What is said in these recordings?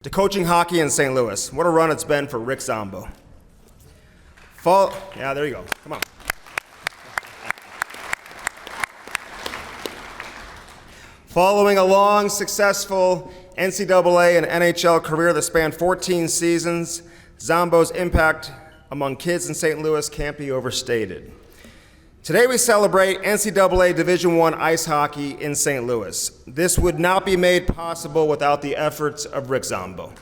to coaching hockey in St. Louis. What a run it's been for Rick Zombo. Yeah, there you go. Come on. Following a long, successful NCAA and NHL career that spanned 14 seasons, Zombo's impact among kids in St. Louis can't be overstated. Today we celebrate NCAA Division I ice hockey in St. Louis. This would not be made possible without the efforts of Rick Zombo.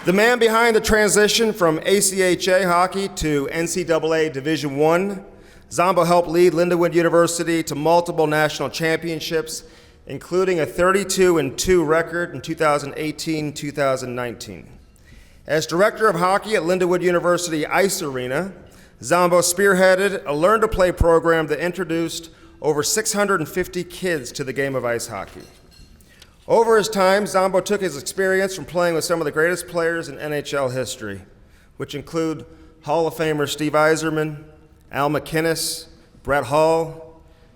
The man behind the transition from ACHA hockey to NCAA Division I, Zombo helped lead Lindenwood University to multiple national championships, including a 32-2 record in 2018-2019. As director of hockey at Lindenwood University Ice Arena, Zombo spearheaded a learn-to-play program that introduced over 650 kids to the game of ice hockey. Over his time, Zombo took his experience from playing with some of the greatest players in NHL history, which include Hall of Famer Steve Yzerman, Al MacInnis, Brett Hull,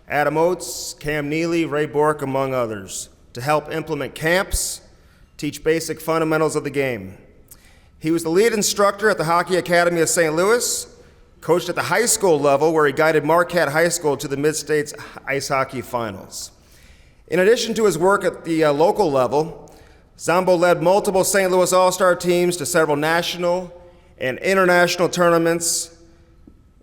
Adam Oates, Cam Neely, Ray Bourque, among others, to help implement camps, teach basic fundamentals of the game. He was the lead instructor at the Hockey Academy of St. Louis, coached at the high school level where he guided Marquette High School to the Mid-States Ice Hockey Finals. In addition to his work at the local level, Zombo led multiple St. Louis All-Star teams to several national and international tournaments.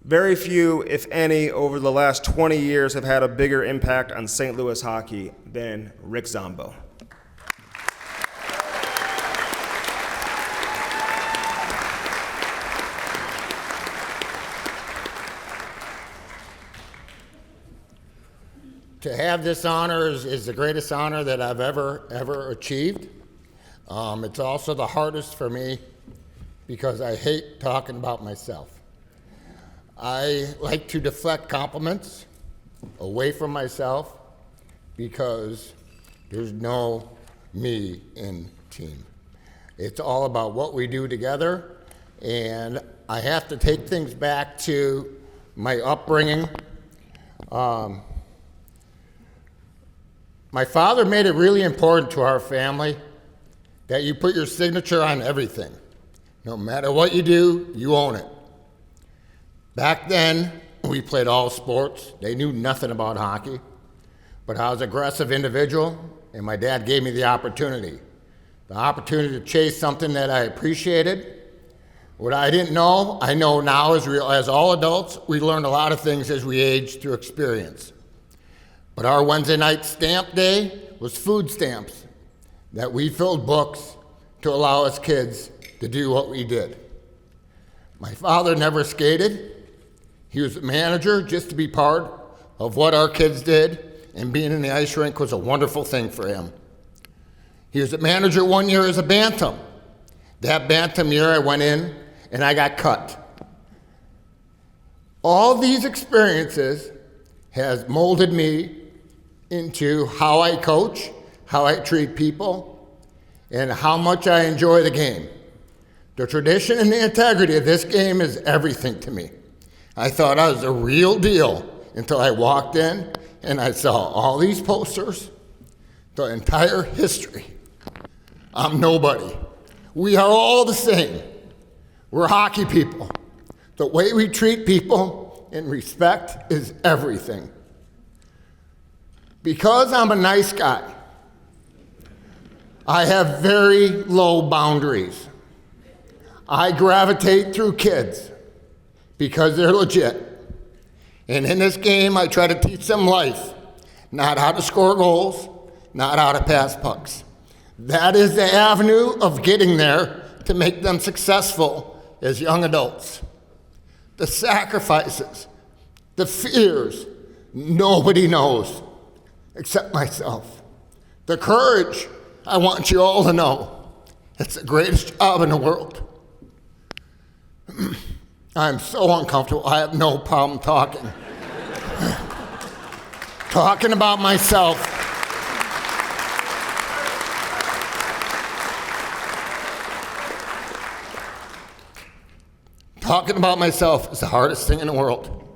Very few, if any, over the last 20 years have had a bigger impact on St. Louis hockey than Rick Zombo. To have this honor is the greatest honor that I've ever achieved. It's also the hardest for me because I hate talking about myself. I like to deflect compliments away from myself because there's no me in team. It's all about what we do together, and I have to take things back to my upbringing. My father made it really important to our family that you put your signature on everything. No matter what you do, you own it. Back then, we played all sports. They knew nothing about hockey, but I was an aggressive individual, and my dad gave me the opportunity to chase something that I appreciated. What I didn't know, I know now as all adults. We learn a lot of things as we age through experience. But our Wednesday night stamp day was food stamps that we filled books to allow us kids to do what we did. My father never skated. He was a manager just to be part of what our kids did, and being in the ice rink was a wonderful thing for him. He was a manager one year as a bantam. That bantam year I went in and I got cut. All these experiences has molded me into how I coach, how I treat people, and how much I enjoy the game. The tradition and the integrity of this game is everything to me. I thought I was the real deal until I walked in and I saw all these posters, the entire history. I'm nobody. We are all the same. We're hockey people. The way we treat people and respect is everything. Because I'm a nice guy, I have very low boundaries. I gravitate through kids because they're legit. And in this game, I try to teach them life, not how to score goals, not how to pass pucks. That is the avenue of getting there to make them successful as young adults. The sacrifices, the fears, nobody knows except myself. The courage, I want you all to know, it's the greatest job in the world. I'm so uncomfortable, I have no problem talking. Talking about myself. Talking about myself is the hardest thing in the world.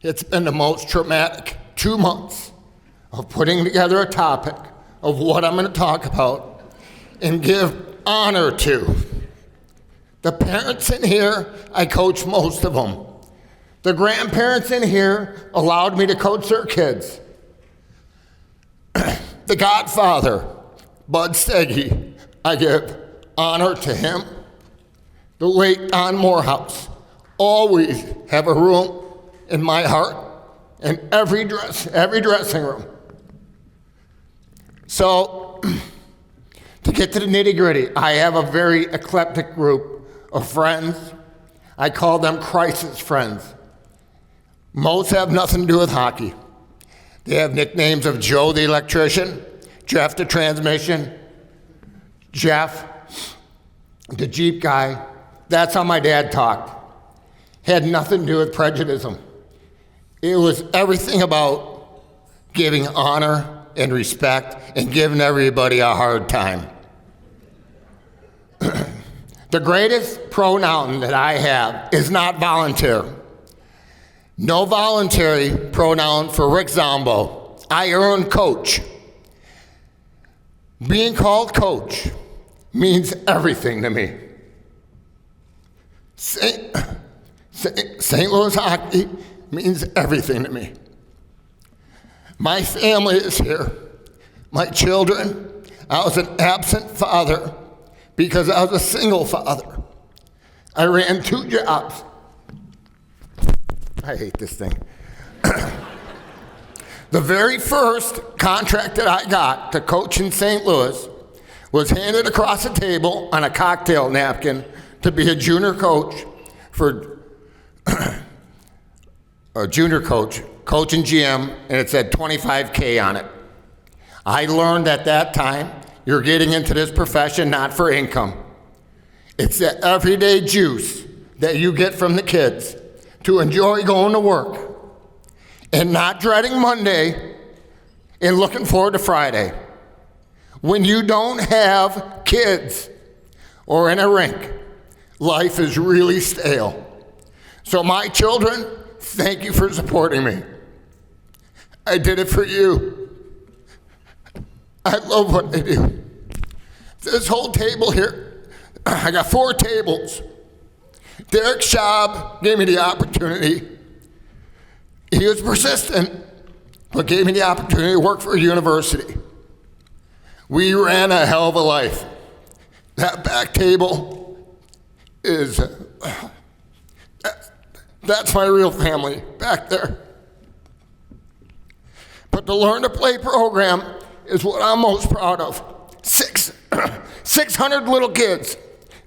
It's been the most traumatic 2 months of putting together a topic of what I'm going to talk about and give honor to. The parents in here, I coach most of them. The grandparents in here allowed me to coach their kids. The Godfather, Bud Steggy, I give honor to him. The late Don Morehouse, always have a room in my heart in every dressing room. So, to get to the nitty-gritty, I have a very eclectic group of friends. I call them crisis friends. Most have nothing to do with hockey. They have nicknames of Joe the electrician, Jeff the transmission, Jeff the Jeep guy. That's how my dad talked. Had nothing to do with prejudice. It was everything about giving honor and respect and giving everybody a hard time. The greatest pronoun that I have is not volunteer. No voluntary pronoun for Rick Zombo. I earn coach. Being called coach means everything to me. St. Louis hockey means everything to me. My family is here. My children. I was an absent father because I was a single father. I ran 2 jobs. I hate this thing. The very first contract that I got to coach in St. Louis was handed across the table on a cocktail napkin to be a junior coach for a junior coach and GM, and it said $25K on it. I learned at that time, you're getting into this profession not for income. It's the everyday juice that you get from the kids to enjoy going to work and not dreading Monday and looking forward to Friday. When you don't have kids or in a rink, life is really stale. So my children, thank you for supporting me. I did it for you. I love what I do. This whole table here, I got 4 tables. Derek Schaub gave me the opportunity. He was persistent, but gave me the opportunity to work for a university. We ran a hell of a life. That back table is, that's my real family back there. But the Learn to Play program is what I'm most proud of. 600 little kids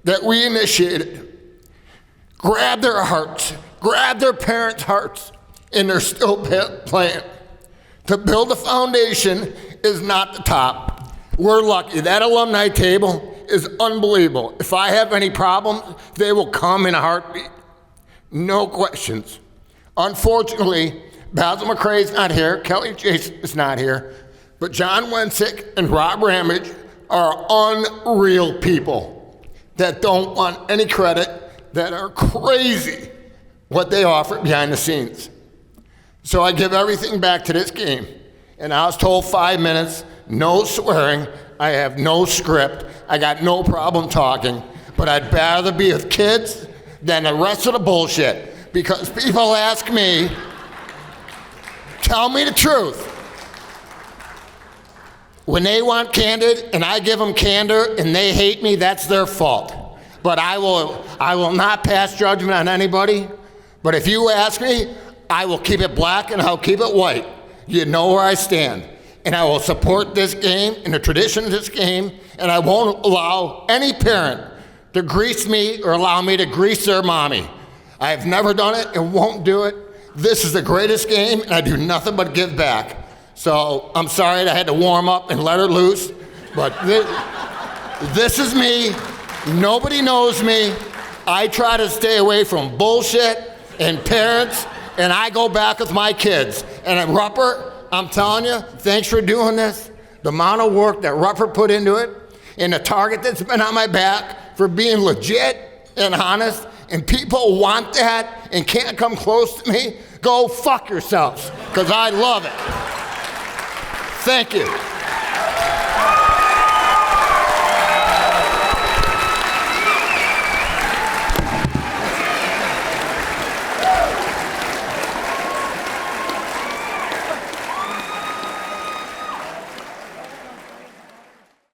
that we initiated. Grab their hearts, grab their parents' hearts, and they're still playing. To build a foundation is not the top. We're lucky. That alumni table is unbelievable. If I have any problems, they will come in a heartbeat. No questions. Unfortunately, Basil McCrae's not here, Kelly Jason is not here, but John Wensick and Rob Ramage are unreal people that don't want any credit, that are crazy what they offer behind the scenes. So I give everything back to this game. And I was told 5 minutes, no swearing, I have no script, I got no problem talking, but I'd rather be with kids than the rest of the bullshit. Because people ask me, tell me the truth. When they want candid and I give them candor and they hate me, that's their fault. But I will not pass judgment on anybody. But if you ask me, I will keep it black and I'll keep it white. You know where I stand. And I will support this game and the tradition of this game, and I won't allow any parent to grease me or allow me to grease their mommy. I have never done it and won't do it. This is the greatest game, and I do nothing but give back. So I'm sorry that I had to warm up and let her loose, but this is me. Nobody knows me. I try to stay away from bullshit and parents, and I go back with my kids. And at Rupper, I'm telling you, thanks for doing this. The amount of work that Rupper put into it, and the target that's been on my back for being legit and honest, and people want that and can't come close to me. go fuck yourselves, because I love it. Thank you.